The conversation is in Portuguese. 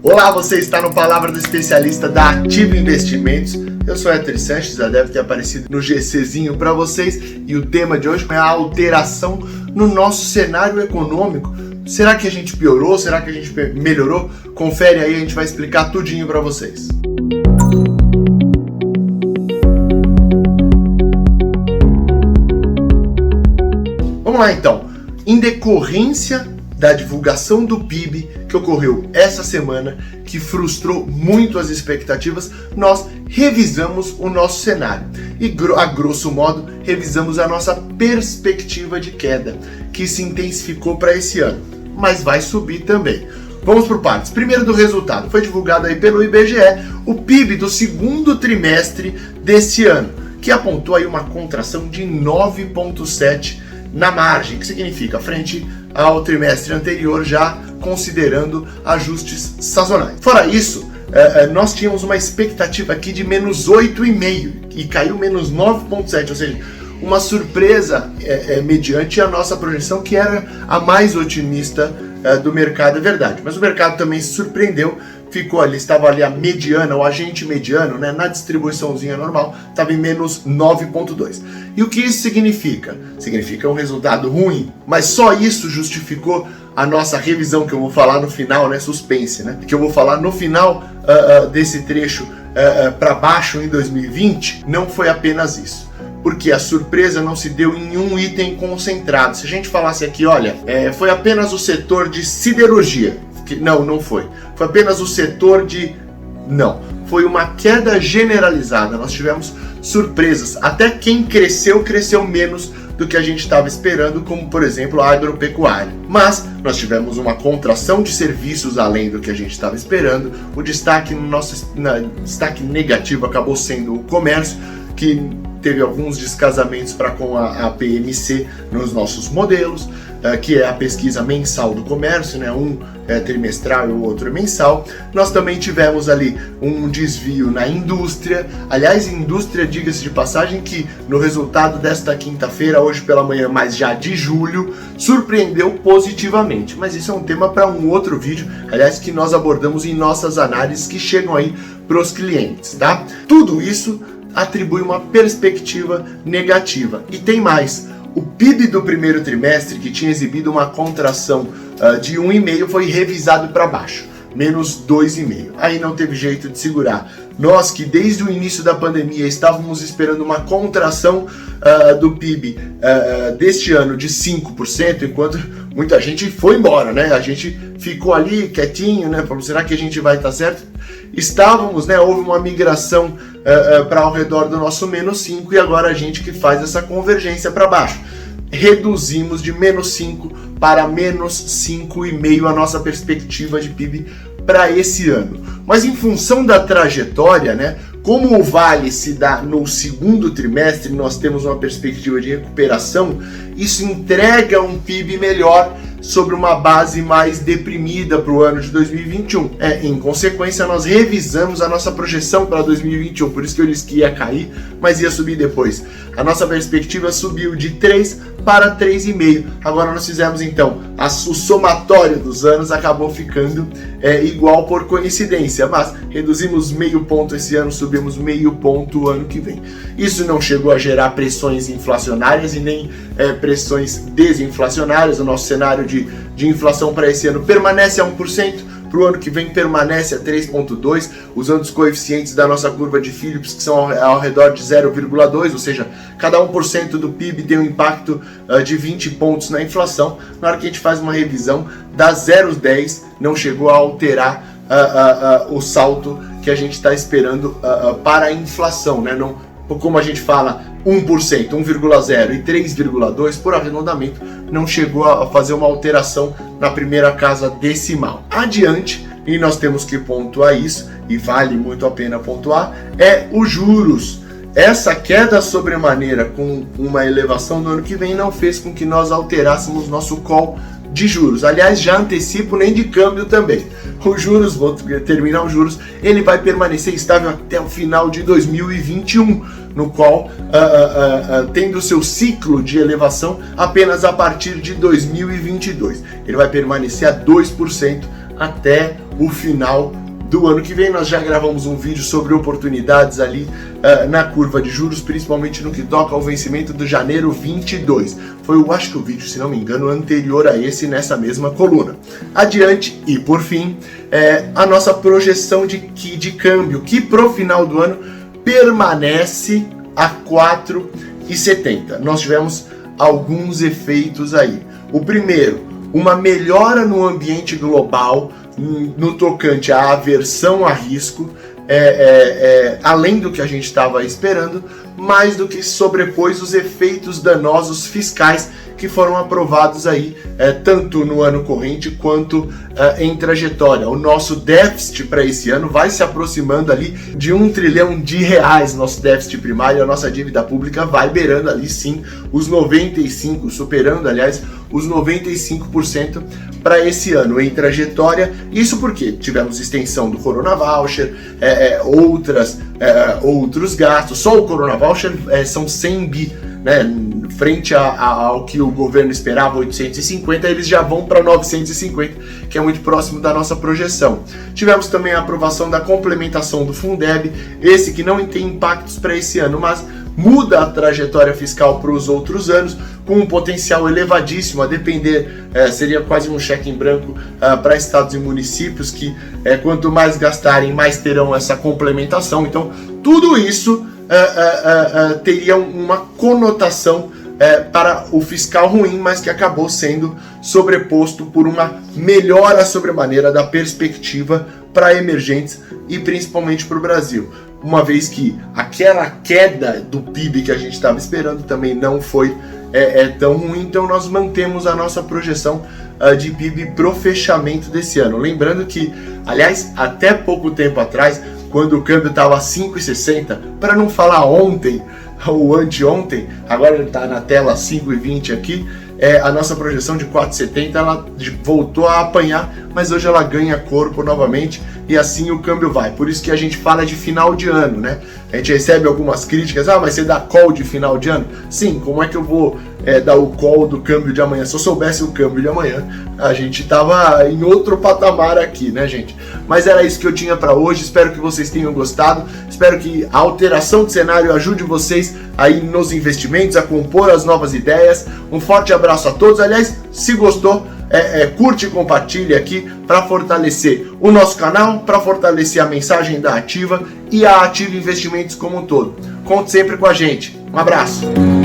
Olá, você está no Palavra do Especialista da Ativo Investimentos. Eu sou Héctor Sanches, já deve ter aparecido no GCzinho para vocês. E o tema de hoje é a alteração no nosso cenário econômico. Será que a gente piorou? Será que a gente melhorou? Confere aí, a gente vai explicar tudinho para vocês. Vamos lá então. Em decorrência da divulgação do PIB que ocorreu essa semana, que frustrou muito as expectativas, nós revisamos o nosso cenário e, a grosso modo, revisamos a nossa perspectiva de queda, que se intensificou para esse ano, mas vai subir também. Vamos por partes. Primeiro do resultado. Foi divulgado aí pelo IBGE o PIB do segundo trimestre desse ano, que apontou aí uma contração de 9,7% na margem, que significa frente ao trimestre anterior, já considerando ajustes sazonais. Fora isso, nós tínhamos uma expectativa aqui de menos 8,5% e caiu menos 9,7%, ou seja, uma surpresa mediante a nossa projeção, que era a mais otimista do mercado, é verdade. Mas o mercado também se surpreendeu, estava ali a mediana, o agente mediano, né, na distribuiçãozinha normal, estava em menos 9,2%. E o que isso significa? Significa um resultado ruim, mas só isso justificou a nossa revisão, que eu vou falar no final, né, suspense, né, que eu vou falar no final desse trecho para baixo em 2020, não foi apenas isso. Porque a surpresa não se deu em um item concentrado. Se a gente falasse aqui, olha, foi apenas o setor de siderurgia, não foi. Foi apenas o setor de... Não. Foi uma queda generalizada. Nós tivemos surpresas. Até quem cresceu menos do que a gente estava esperando, como, por exemplo, a agropecuária. Mas nós tivemos uma contração de serviços além do que a gente estava esperando. O destaque destaque negativo acabou sendo o comércio, que teve alguns descasamentos para com a PMC nos nossos modelos, que é a pesquisa mensal do comércio, né? Um é trimestral e o outro é mensal. Nós também tivemos ali um desvio na indústria. Aliás, indústria, diga-se de passagem, que no resultado desta quinta-feira, hoje pela manhã, mas já de julho, surpreendeu positivamente. Mas isso é um tema para um outro vídeo, aliás, que nós abordamos em nossas análises que chegam aí para os clientes, tá? Tudo isso atribui uma perspectiva negativa. E tem mais. O PIB do primeiro trimestre, que tinha exibido uma contração de 1,5%, foi revisado para baixo, menos 2,5%. Aí não teve jeito de segurar. Nós que desde o início da pandemia estávamos esperando uma contração do PIB deste ano de 5%, enquanto muita gente foi embora, né? A gente ficou ali quietinho, né? Falou, será que a gente vai estar certo? Estávamos, né? Houve uma migração para ao redor do nosso menos 5% e agora a gente que faz essa convergência para baixo. Reduzimos de menos 5% para menos 5,5% a nossa perspectiva de PIB para esse ano. Mas em função da trajetória, né, como o vale se dá no segundo trimestre, nós temos uma perspectiva de recuperação, isso entrega um PIB melhor sobre uma base mais deprimida para o ano de 2021. Em consequência, nós revisamos a nossa projeção para 2021, por isso que eu disse que ia cair, mas ia subir depois. A nossa perspectiva subiu de 3 para 3,5. Agora nós fizemos então, o somatório dos anos acabou ficando igual por coincidência, mas reduzimos meio ponto esse ano, subimos meio ponto o ano que vem. Isso não chegou a gerar pressões inflacionárias e nem pressões desinflacionárias. O nosso cenário de inflação para esse ano permanece a 1%, para o ano que vem permanece a 3,2%, usando os coeficientes da nossa curva de Phillips, que são ao redor de 0,2%, ou seja, cada 1% do PIB tem um impacto de 20 pontos na inflação. Na hora que a gente faz uma revisão, dá 0,10%, não chegou a alterar o salto que a gente está esperando para a inflação, né? Não, como a gente fala 1%, 1,0% e 3,2% por arredondamento, não chegou a fazer uma alteração na primeira casa decimal. Adiante, e nós temos que pontuar isso, e vale muito a pena pontuar, é os juros. Essa queda sobremaneira com uma elevação no ano que vem não fez com que nós alterássemos nosso call de juros. Aliás, já antecipo, nem de câmbio também. Os juros, vou terminar os juros, ele vai permanecer estável até o final de 2021, no qual, tendo seu ciclo de elevação apenas a partir de 2022. Ele vai permanecer a 2% até o final do ano que vem. Nós já gravamos um vídeo sobre oportunidades ali na curva de juros, principalmente no que toca ao vencimento do janeiro 22. Foi, eu acho que o vídeo, se não me engano, anterior a esse, nessa mesma coluna. Adiante, e por fim, a nossa projeção de câmbio, que pro final do ano permanece a 4,70. Nós tivemos alguns efeitos aí. O primeiro, uma melhora no ambiente global, no tocante à aversão a risco, além do que a gente estava esperando, mais do que sobrepôs os efeitos danosos fiscais que foram aprovados aí, tanto no ano corrente quanto em trajetória. O nosso déficit para esse ano vai se aproximando ali de R$1 trilhão, nosso déficit primário, a nossa dívida pública vai beirando ali sim os 95%, superando aliás os 95% para esse ano em trajetória. Isso porque tivemos extensão do Corona Voucher, outros gastos. Só o Corona Voucher são 100 bi, né? Frente ao que o governo esperava, 850, eles já vão para 950, que é muito próximo da nossa projeção. Tivemos também a aprovação da complementação do Fundeb, esse que não tem impactos para esse ano, mas muda a trajetória fiscal para os outros anos, com um potencial elevadíssimo, a depender, seria quase um cheque em branco para estados e municípios, que quanto mais gastarem, mais terão essa complementação. Então, tudo isso teria uma conotação para o fiscal ruim, mas que acabou sendo sobreposto por uma melhora sobremaneira da perspectiva para emergentes e principalmente para o Brasil, uma vez que aquela queda do PIB que a gente estava esperando também não foi tão ruim. Então nós mantemos a nossa projeção de PIB pro fechamento desse ano. Lembrando que, aliás, até pouco tempo atrás, quando o câmbio estava 5,60, para não falar ontem ou anteontem, agora ele está na tela 5,20 aqui, a nossa projeção de 4,70 ela voltou a apanhar, mas hoje ela ganha corpo novamente e assim o câmbio vai. Por isso que a gente fala de final de ano, né? A gente recebe algumas críticas, mas você dá call de final de ano? Sim, como é que eu vou dar o call do câmbio de amanhã? Se eu soubesse o câmbio de amanhã, a gente tava em outro patamar aqui, né, gente? Mas era isso que eu tinha para hoje, espero que vocês tenham gostado, espero que a alteração de cenário ajude vocês aí nos investimentos, a compor as novas ideias. Um forte abraço a todos, aliás, se gostou, curte e compartilhe aqui para fortalecer o nosso canal, para fortalecer a mensagem da Ativa e a Ativa Investimentos como um todo. Conte sempre com a gente. Um abraço!